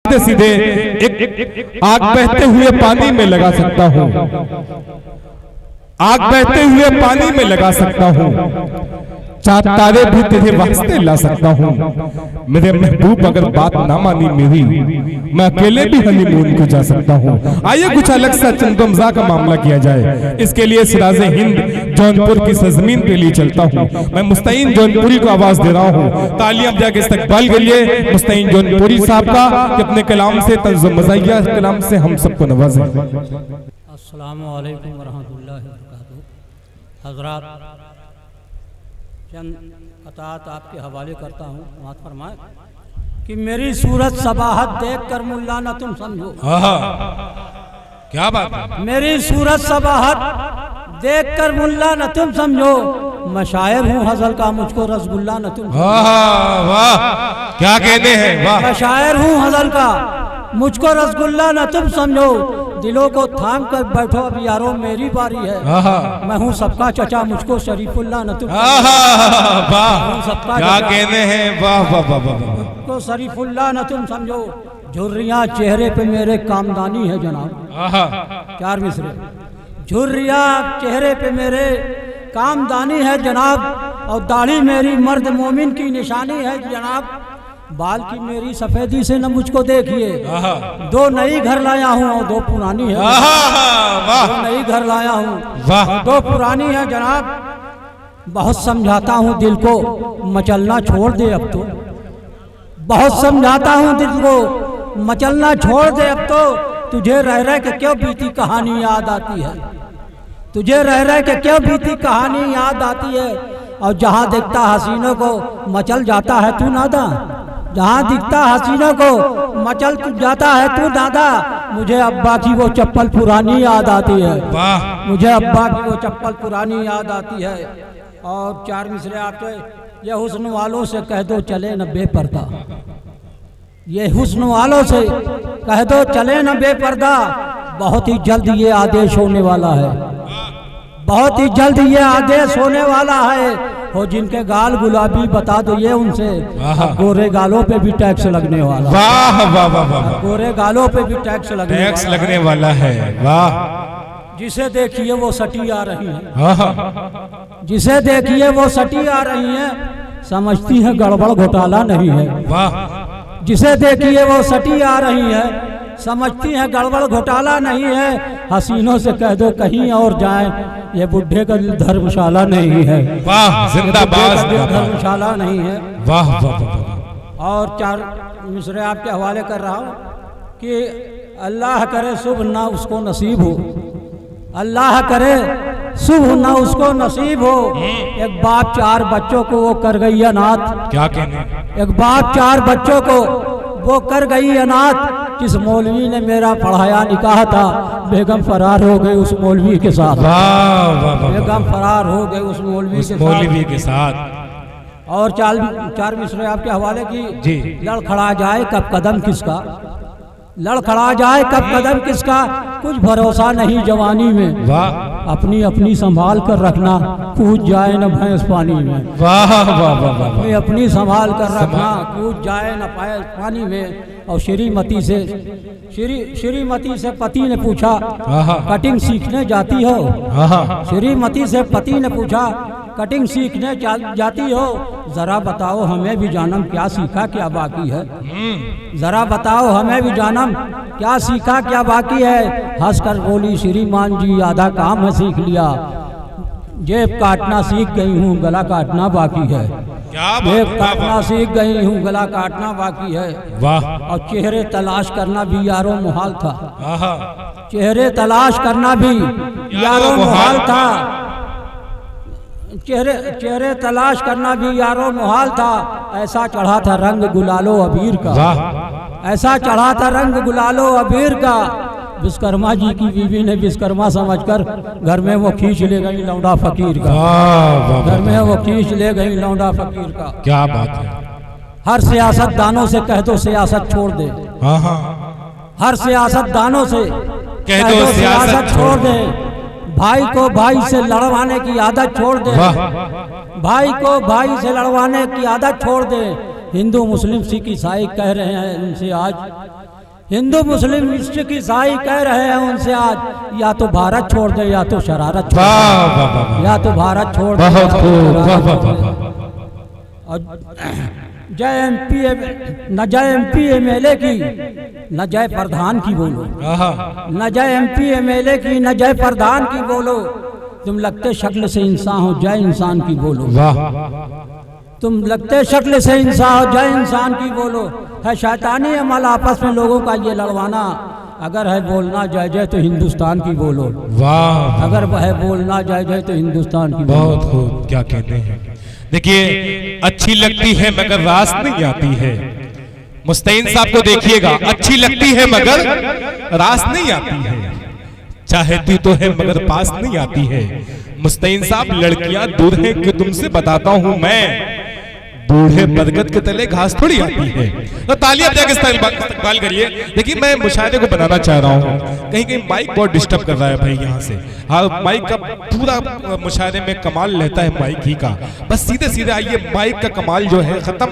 सीधे सीधे एक आग बहते हुए पानी में लगा सकता हूँ, आग बहते हुए पानी में लगा सकता हूँ, चार तारे भी तेरे वास्ते ला सकता हूँ। मेरे महबूब अगर बात ना मानी मेरी, मैं अकेले भी हनीमून को जा सकता हूँ। आइए कुछ अलग सा चंदमजा का मामला किया जाए। इसके लिए सिराजे हिंद जौनपुर की सरजमीन पे लिए चलता हूँ। मैं मुस्तईन जौनपुरी को आवाज दे रहा हूँ। तालियां जाके इस्तकबाल के लिए मुस्तईन जौनपुरी साहब का कि अपने कलाम से तंज़ुम मज़ाहिया कलाम से हम सबको नवाजें। अस्सलामु अलैकुम वरहमतुल्लाहि वबरकातुहू। हज़रात, चंद अतात आपके हवाले करता हूँ। वहाँ फरमाए कि मेरी सूरत सबाहत देख कर मुल्ला न तुम समझो। क्या बात है? मेरी सूरत सबाहत देख कर मुल्ला न तुम समझो, मैं शायर हूँ हज़ल का, मुझको रसगुल्ला न तुम। वाह, क्या कहते हैं, वाह। मैं शायर हूँ हज़ल का, मुझको रसगुल्ला न तुम समझो, दिलों को थाम कर बैठो अब यारो मेरी बारी है। मैं हूँ सबका चचा, मुझको शरीफुल्ला न तुम। क्या कहते हैं, वाह वाह वाह वाह। मुझको शरीफुल्ला न तुम समझो, झुर्रियाँ चेहरे पे मेरे कामदानी है जनाब। चार मिसरे। झुर्रियाँ चेहरे पे मेरे कामदानी है जनाब, और दाढ़ी मेरी मर्द मोमिन की निशानी है जनाब। बाल की मेरी सफेदी से न मुझको देखिए, दो नई घर लाया हूँ और दो पुरानी है। दो नई घर लाया हूँ, दो पुरानी है जनाब। बहुत समझाता हूँ दिल को, मचलना छोड़ दे अब तो। बहुत समझाता हूँ दिल को, मचलना छोड़ दे अब तो। तुझे रह रह के क्यों बीती कहानी याद आती है, तुझे रह रह के क्यों बीती कहानी याद आती है। और जहाँ दिखता हसीनों को मचल जाता है तू नादा, जहाँ दिखता हसीनों को मचल जाता है तू दादा। मुझे अब्बा की वो चप्पल पुरानी याद आती है, मुझे अब्बा की वो चप्पल पुरानी याद आती है। और चार मिसरे आपसे, ये हुस्न वालों से कह दो चले न बेपर्दा, ये हुस्न वालों से कह दो चले न बेपर्दा। बहुत ही जल्द ये आदेश होने वाला है, बहुत ही जल्द ये आदेश होने वाला है। हो जिनके गाल गुलाबी बता दो ये उनसे, गोरे गालों पे भी टैक्स लगने वाला। वाह वाह वाह वाह। गोरे गालों पे भी टैक्स लगने वाला है। वाह। जिसे देखिए वो सटी आ रही है, जिसे देखिए वो सटी आ रही है, समझती है गड़बड़ घोटाला नहीं है। वाह। जिसे देखिए वो सटी आ रही है, समझती है गड़बड़ घोटाला नहीं है। हसीनों से कह दो कहीं और जाएं, ये बुढ़े का दिल धर्मशाला नहीं है। वाह, जिंदाबाद। धर्मशाला नहीं है। वाह वाह वाह। और चार मिसरे आपके हवाले कर रहा हूँ कि अल्लाह करे सुबह ना उसको नसीब हो, अल्लाह करे सुबह ना उसको नसीब हो। एक बाप चार बच्चों को वो कर गई अनाथ। क्या कहने? एक बाप चार बच्चों को वो कर गई अनाथ। जिस मौलवी ने मेरा पढ़ाया निकाह था, बेगम फरार हो गई उस मौलवी के साथ। बेगम फरार हो गई उस मौलवी के साथ। और चार मिसरे आपके हवाले की। लड़खड़ा जाए कब कदम किसका, लड़खड़ा जाए कब कदम किसका, कुछ भरोसा नहीं जवानी में। अपनी अपनी संभाल कर रखना, कूद जाए न भैंस पानी में। वाह वाह वाह। अपनी संभाल कर रखना, कूद जाए न भैंस पानी में। और श्रीमती से पति ने पूछा, कटिंग सीखने जाती हो? श्रीमती से पति ने पूछा, कटिंग सीखने जाती हो? जरा बताओ हमें भी जानम क्या सीखा क्या बाकी है, जरा बताओ हमें भी जानम क्या सीखा क्या बाकी है। हंसकर बोली श्रीमान जी आधा काम है सीख लिया, जेब काटना सीख गई हूँ गला काटना बाकी है। जेब काटना सीख गई हूँ गला काटना बाकी है। वाह। और चेहरे तलाश करना भी यारो मुहाल था, चेहरे तलाश करना भी यारो मुहाल था। चेहरे तलाश करना भी यारो मुहाल था। ऐसा चढ़ा था रंग गुलालो अबीर का, ऐसा चढ़ा था रंग गुलालो अबीर का। विश्वकर्मा जी की बीवी ने विश्वकर्मा समझकर घर में वो खींच ले गई लौंडा फकीर का, घर में वो खींच ले गई लौंडा फकीर का। क्या बात है। हर सियासतदानों से कह दो सियासत छोड़ दे, हर सियासतदानों से कह दो सियासत छोड़ दे। भाई को भाई से लड़वाने की आदत छोड़ दे, भाई को भाई से लड़वाने की आदत छोड़ दे। हिंदू मुस्लिम सिख ईसाई कह रहे हैं इनसे आज, हिंदू मुस्लिम सिख ईसाई कह रहे हैं उनसे आज या तो भारत छोड़ दे या तो शरारत छोड़ दे, या तो भारत छोड़ दे या तो शरारत छोड़ दे। और जय न जय MP MLA की न जय प्रधान की बोलो, न जय MP MLA की न जय प्रधान की बोलो, तुम लगते शक्ल से इंसान हो जय इंसान की बोलो। तुम लगते शक्ल से इंसान हो जय इंसान की बोलो। है शैतानी अमल आपस में लोगों का ये लड़वाना, अगर है बोलना जय जय तो हिंदुस्तान की बोलो। वाह, अगर वह है बोलना जय जय तो हिंदुस्तान की बोलो। बहुत खूब, क्या कहते हैं। देखिए, अच्छी लगती है मगर रास नहीं आती है। मुस्तैन साहब को देखिएगा, अच्छी लगती है मगर रास नहीं आती है, चाहती तो है मगर पास नहीं आती है। मुस्तैन साहब, लड़कियां दूर है कि तुमसे बताता हूं मैं, बूढ़े बरगद के तले घास थोड़ी आती है। तो तालियां बजा के इस्तेमाल करिए। देखिए, मैं मुशायरे को बनाना चाह रहा हूँ, कहीं कहीं माइक बहुत डिस्टर्ब कर रहा है भाई यहाँ से। हाँ, माइक का पूरा मुशायरे में कमाल रहता है माइक ही का। बस सीधे सीधे आइए, माइक का कमाल जो है खत्म